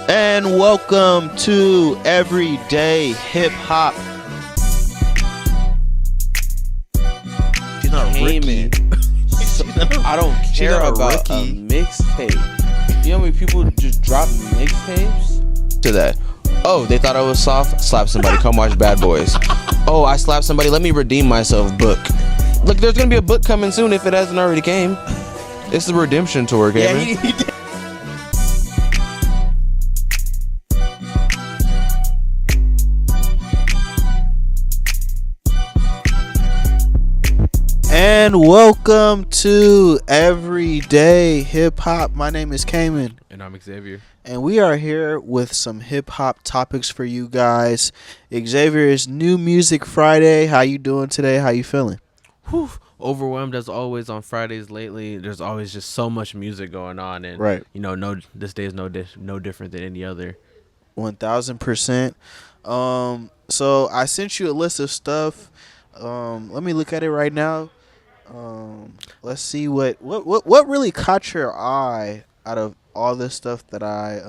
And welcome to Everyday Hip Hop. She's not Cayman. I don't care about a mixtape. You know how many people just drop mixtapes? To that. Oh, they thought I was soft? Slap somebody. Come watch Bad Boys. Oh, I slapped somebody. Let me redeem myself. Book. Look, there's going to be a book coming soon if it hasn't already came. It's the redemption tour, Cayman. Yeah, he did. And welcome to Everyday Hip Hop. My name is Cayman. And I'm Xavier. And we are here with some hip hop topics for you guys. Xavier, is New Music Friday. How you doing today? How you feeling? Whew. Overwhelmed as always on Fridays lately. There's always just so much music going on, and right. You know, this day is no different than any other. 1000%. So I sent you a list of stuff. Let me look at it right now. Let's see what really caught your eye out of all this stuff that I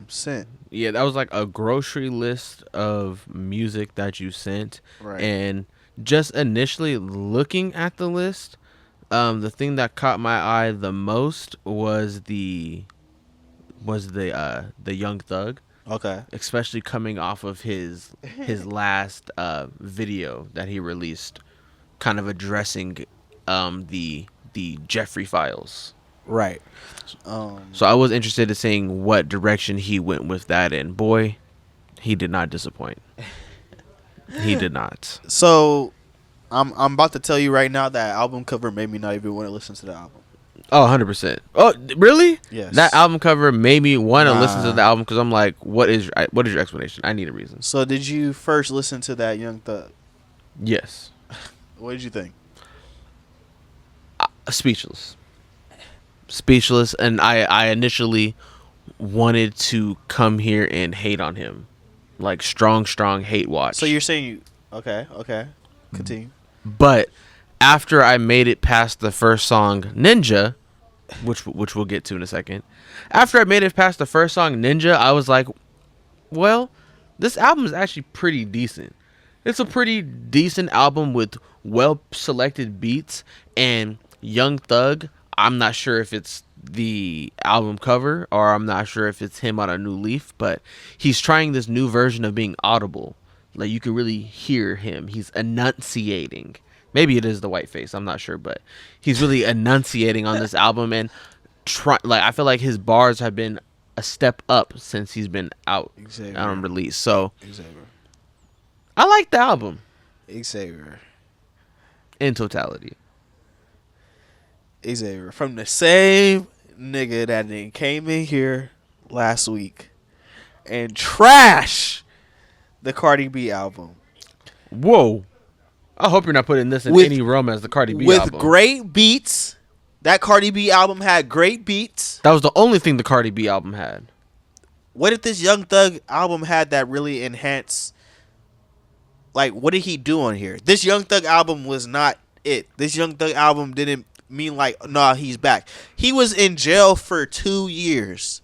sent. Yeah, that was like a grocery list of music that you sent, right? And just initially looking at the list, the thing that caught my eye the most was the Young Thug. Okay. Especially coming off of his last video that he released, kind of addressing the Jeffrey files. Right. So I was interested in seeing what direction he went with that, and boy, he did not disappoint. He did not. So I'm about to tell you right now that album cover made me not even want to listen to the album. Oh, 100%. Oh, really? Yes. That album cover made me want to listen to the album because I'm like, what is your explanation? I need a reason. So did you first listen to that Young Thug? Yes. What did you think? Speechless, and I initially wanted to come here and hate on him, like strong hate watch. So you're saying okay, continue. But after I made it past the first song, Ninja, which we'll get to in a second, after I made it past the first song, Ninja, I was like, well, this album is actually pretty decent. It's a pretty decent album with well selected beats, and Young Thug, I'm not sure if it's the album cover or I'm not sure if it's him on a new leaf, but he's trying this new version of being audible. Like, you can really hear him. He's enunciating. Maybe it is the white face, I'm not sure, but he's really enunciating on this album, and I feel like his bars have been a step up since he's been out on release. So Xavier. I like the album. Xavier. In totality. Xavier, from the same nigga that then came in here last week and trash the Cardi B album. Whoa. I hope you're not putting this in any realm as the Cardi B album. With great beats. That Cardi B album had great beats. That was the only thing the Cardi B album had. What if this Young Thug album had that really enhanced? Like, what did he do on here? This Young Thug album was not it. This Young Thug album didn't mean like, nah, he's back. He was in jail for 2 years.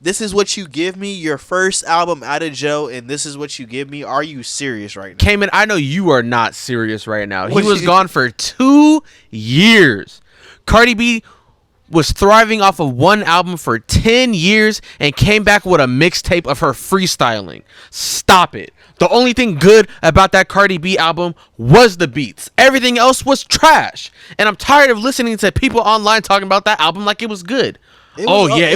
This is what you give me? Your first album out of jail, and this is what you give me? Are you serious right now? Cayman, I know you are not serious right now. He was gone for 2 years. Cardi B was thriving off of one album for 10 years and came back with a mixtape of her freestyling. Stop it. The only thing good about that Cardi B album was the beats. Everything else was trash. And I'm tired of listening to people online talking about that album like it was good. It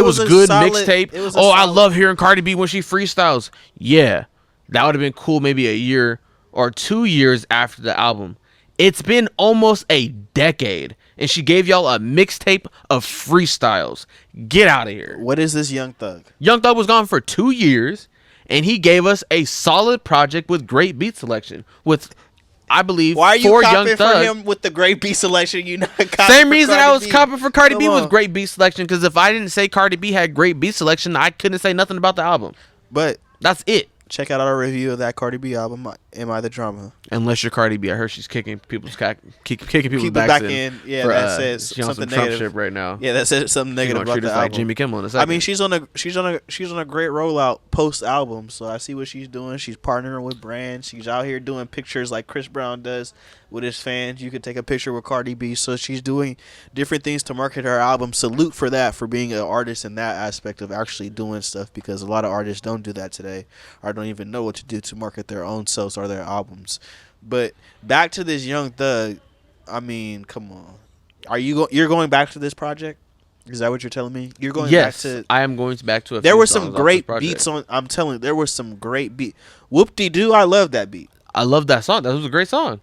was good mixtape. I love hearing Cardi B when she freestyles. Yeah, that would have been cool maybe a year or 2 years after the album. It's been almost a decade, and she gave y'all a mixtape of freestyles. Get out of here. What is this Young Thug? Young Thug was gone for 2 years, and he gave us a solid project with great beat selection. With, I believe, why are you for copping Young Thug for him with the great beat selection? You not copping same for reason Cardi I was B. copping for Cardi B Come with on. great beat selection. Because if I didn't say Cardi B had great beat selection, I couldn't say nothing about the album. But that's it. check out our review of that Cardi B album Am I the Drama? Unless you're Cardi B, I heard she's kicking people's kicking people's Keep it backs back in. in. Yeah, For, that says she on something some Trump negative shit right now. Yeah, that says something She negative gonna about treat the us like album. Jimmy Kimmel in a I second. mean, she's on a great rollout post album. So I see what she's doing. She's partnering with brands. She's out here doing pictures like Chris Brown does with his fans. You could take a picture with Cardi B. So she's doing different things to market her album. Salute for that, for being an artist in that aspect of actually doing stuff, because a lot of artists don't do that today, or don't even know what to do to market their own selves or their albums. But back to this Young Thug. I mean, come on. You're going back to this project? Is that what you're telling me? You're going back Yes, to? I am going back to a There few were songs some off great this project. beats on. I'm telling you, there were some great beat. Whoop-de-doo, I love that beat. I love that song. That was a great song.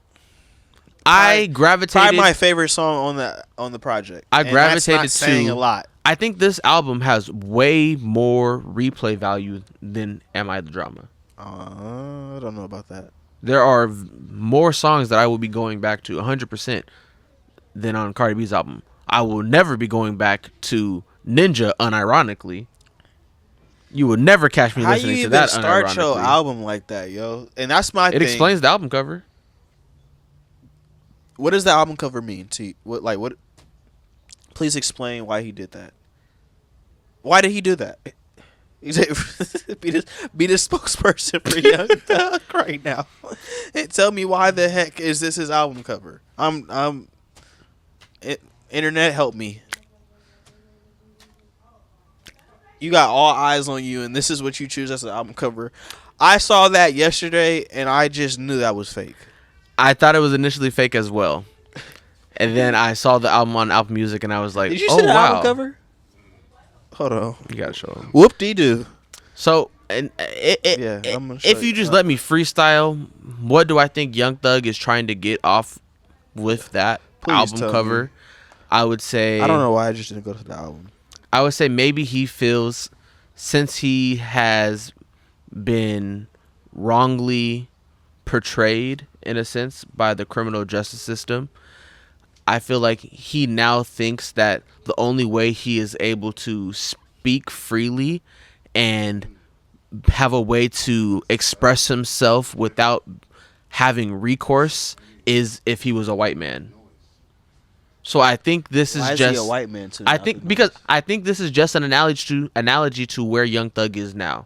I gravitated. Probably my favorite song on the project. I And gravitated that's not saying to a lot. I think this album has way more replay value than Am I the Drama. I don't know about that. There are more songs that I will be going back to 100% than on Cardi B's album. I will never be going back to Ninja unironically. You will never catch me How you listening to even that start your unironically. album like that, yo? And that's my thing. It explains the album cover. What does the album cover mean to you? What? Please explain why he did that. Why did he do that? Be the spokesperson for Young Thug right now, and tell me why the heck is this his album cover? Internet, help me. You got all eyes on you, and this is what you choose as an album cover. I saw that yesterday, and I just knew that was fake. I thought it was initially fake as well. And then I saw the album on Apple Music, and I was like, Did you oh, see the wow. album cover? Hold on. You got to show them. Whoop-de-doo. So, and Yeah, I'm gonna show if you just let me freestyle, what do I think Young Thug is trying to get off with that Please album tell cover? me. I would say... I don't know why I just didn't go to the album. I would say maybe he feels, since he has been wrongly portrayed, in a sense, by the criminal justice system, I feel like he now thinks that the only way he is able to speak freely and have a way to express himself without having recourse is if he was a white man. So I think this is Why is just he a white man too? I think this is just an analogy to where Young Thug is now.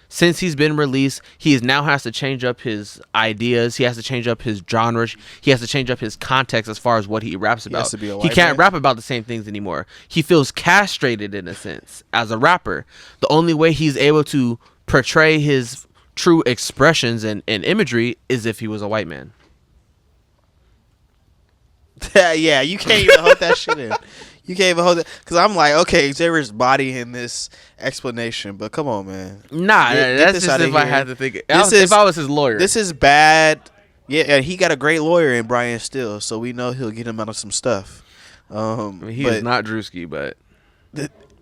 Since he's been released, he now has to change up his ideas. He has to change up his genres. He has to change up his context as far as what he raps about. has to be a He white can't man? rap about the same things anymore. He feels castrated in a sense as a rapper. The only way he's able to portray his true expressions and imagery is if he was a white man. Yeah, you can't even hold that shit in. You can't even hold it, because I'm like, okay, Xavier's bodying this explanation, but come on, man. Nah, Get that's this just outta if I here. had to think. Is- If I was his lawyer. This is bad. Yeah, and he got a great lawyer in Brian Still, so we know he'll get him out of some stuff. I mean, he but- is not Drewski, but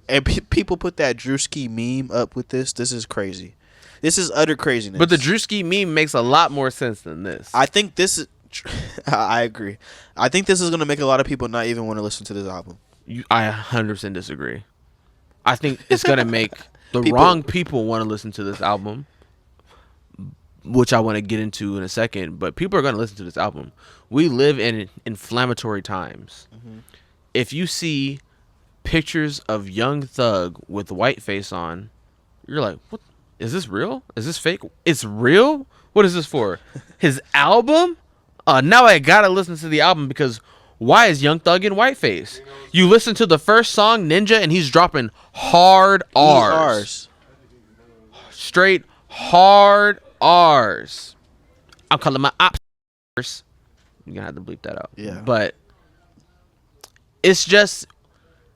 And people put that Drewski meme up with this. This is crazy. This is utter craziness. the Drewski meme makes a lot more sense than this. I think this is. I agree. I think this is going to make a lot of people not even want to listen to this album. I 100% disagree. I think it's going to make the People- wrong people want to listen to this album, which I want to get into in a second, but people are going to listen to this album. We live in inflammatory times. Mm-hmm. If you see pictures of Young Thug with white face on, you're like, what? Is this real? Is this fake? It's real? What is this for? His album? Now I got to listen to the album, because why is Young Thug in whiteface? You listen to the first song, Ninja, and he's dropping hard R's. Straight hard R's. I'm calling my ops. You're going to have to bleep that out. Yeah. But it's just,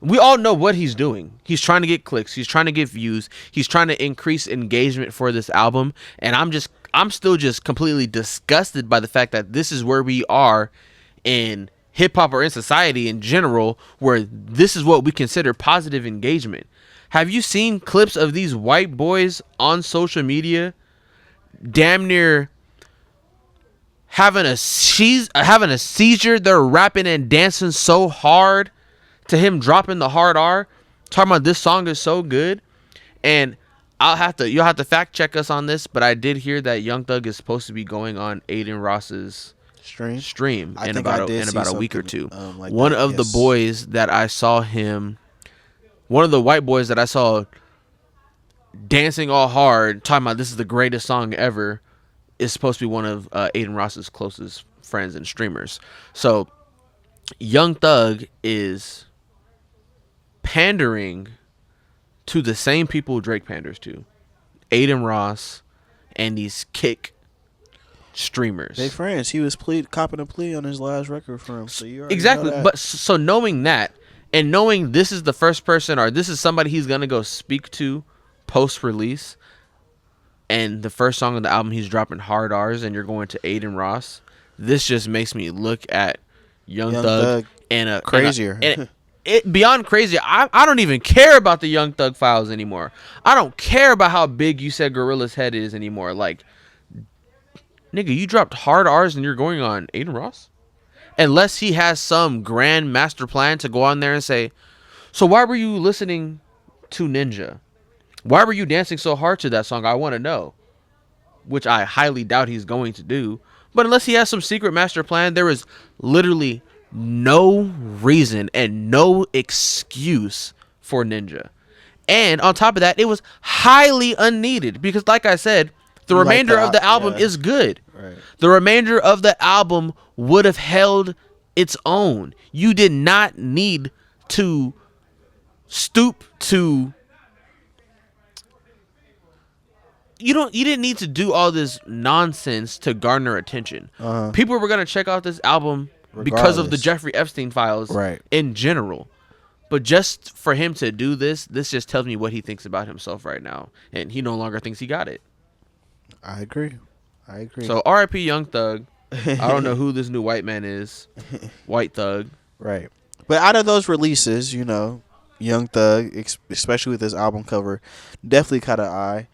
we all know what he's doing. He's trying to get clicks. He's trying to get views. He's trying to increase engagement for this album. And I'm still just completely disgusted by the fact that this is where we are in hip hop, or in society in general, where this is what we consider positive engagement. Have you seen clips of these white boys on social media damn near having a seizure? They're rapping and dancing so hard to him dropping the hard R, talking about this song is so good. And You'll have to fact check us on this, but I did hear that Young Thug is supposed to be going on Aiden Ross's Stream. stream I in think I about did see a week or something two. like One that. of the Yes. boys that I saw him, one of the white boys that I saw dancing all hard, talking about this is the greatest song ever, is supposed to be one of Aiden Ross's closest friends and streamers. So Young Thug is pandering to the same people Drake panders to, Aiden Ross and these kick streamers. They friends. He was copping a plea on his last record for him. So you already Exactly. know that. But so knowing that, and knowing this is the first person, or this is somebody he's gonna go speak to post release, and the first song on the album he's dropping hard R's, and you're going to Aiden Ross, this just makes me look at Young Thug and a crazier. And it beyond crazy. I don't even care about the Young Thug files anymore. I don't care about how big you said Gorilla's head is anymore. Like, nigga, you dropped hard R's and you're going on Aiden Ross? Unless he has some grand master plan to go on there and say, so why were you listening to Ninja? Why were you dancing so hard to that song? I want to know. Which I highly doubt he's going to do. But unless he has some secret master plan, there is literally no reason and no excuse for Ninja. And on top of that, it was highly unneeded because, like I said, the remainder of the album is good. Right. The remainder of the album would have held its own. You did not need to stoop to... You didn't need to do all this nonsense to garner attention. People were going to check out this album because of the Regardless. Jeffrey Epstein files Right. in general. But just for him to do this just tells me what he thinks about himself right now. And he no longer thinks he got it. I agree. So R.I.P. Young Thug. I don't know who this new white man is. White Thug. Right. But out of those releases, you know, Young Thug, especially with his album cover, definitely caught an eye.